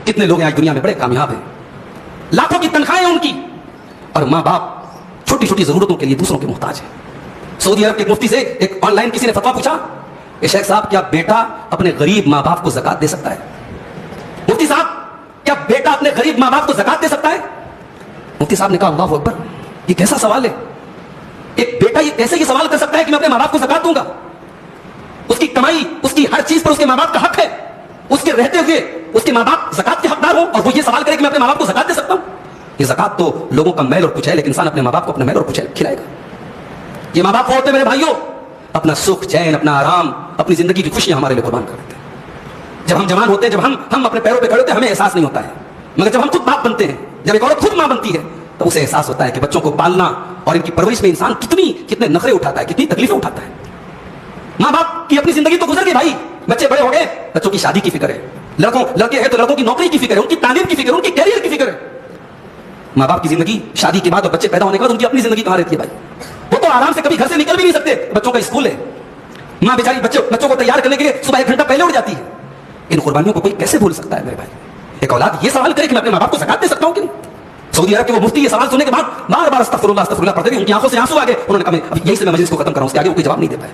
कितने लोग हैं आज दुनिया में बड़े कामयाब हैं, लाखों की तनख्वाहें उनकी, और माँ बाप छोटी छोटी जरूरतों के लिए दूसरों के मोहताज है। सऊदी अरब के मुफ्ती से एक ऑनलाइन किसी ने फतवा पूछा, शेख साहब क्या बेटा अपने गरीब माँ बाप को ज़कात दे सकता है? मुफ्ती साहब क्या बेटा अपने गरीब माँ बाप को ज़कात दे सकता है? मुफ्ती साहब ने कहा अल्लाहु अकबर, ये कैसा सवाल है? एक बेटा ये कैसे ये सवाल कर सकता है कि मैं अपने माँ बाप को ज़कात दूंगा? उसकी कमाई, उसकी हर चीज पर उसके माँ बाप का हक है, उसके रहते हुए उसके माँ बाप ज़कात के हकदार हो, और वो ये सवाल करे कि मैं अपने माँ बाप को ज़कात दे सकता हूं? ये ज़कात तो लोगों का मैल और कुचैल, लेकिन इंसान अपने माँ बाप को अपने मैल और कुचैल खिलाएगा। ये माँ बाप होते हैं मेरे भाइयों, अपना सुख चैन, अपना आराम, अपनी जिंदगी की खुशियां हमारे लिए कुर्बान कर देते हैं। जब हम जवान होते हैं, जब हम अपने पैरों पे खड़े होते हैं, हमें एहसास नहीं होता है, मगर जब हम खुद बाप बनते हैं, जब एक औरत खुद मां बनती है, तो उसे एहसास होता है कि बच्चों को पालना और इनकी परवरिश में इंसान कितने नखरे उठाता है, कितनी तकलीफें उठाता है। माँ बाप की अपनी जिंदगी तो गुजर गई भाई, बच्चे बड़े हो गए, बच्चों की शादी की फिक्र है, लड़के हैं तो लड़कों की नौकरी की फिक्र है, उनकी तालीम की फिक्र है, उनकी कैरियर की फिक्र है। माँ बाप की जिंदगी शादी के बाद और बच्चे पैदा होने के बाद उनकी अपनी जिंदगी कहां रहती है भाई? वो तो आराम से कभी घर से निकल भी नहीं सकते, बच्चों का स्कूल है, माँ बेचारी बच्चों को तैयार करने के लिए सुबह 1 घंटा पहले उठ जाती है। इन कुर्बानियों को कोई कैसे भूल सकता है मेरे भाई? एक औलाद ये सवाल करे कि मैं अपने माँ बाप को ज़कात दे सकता हूं कि नहीं? सऊदी अरब के वो मुफ्ती ये सवाल सुनने के बाद बार बार अस्तगफिरुल्लाह अस्तगफिरुल्लाह पढ़ते थे, उनकी आंखों से आंसू आ गए। उन्होंने कहा यही से मैं मजलिस को खत्म कर रहा हूं, उसके आगे वो कोई जवाब नहीं दे पाए।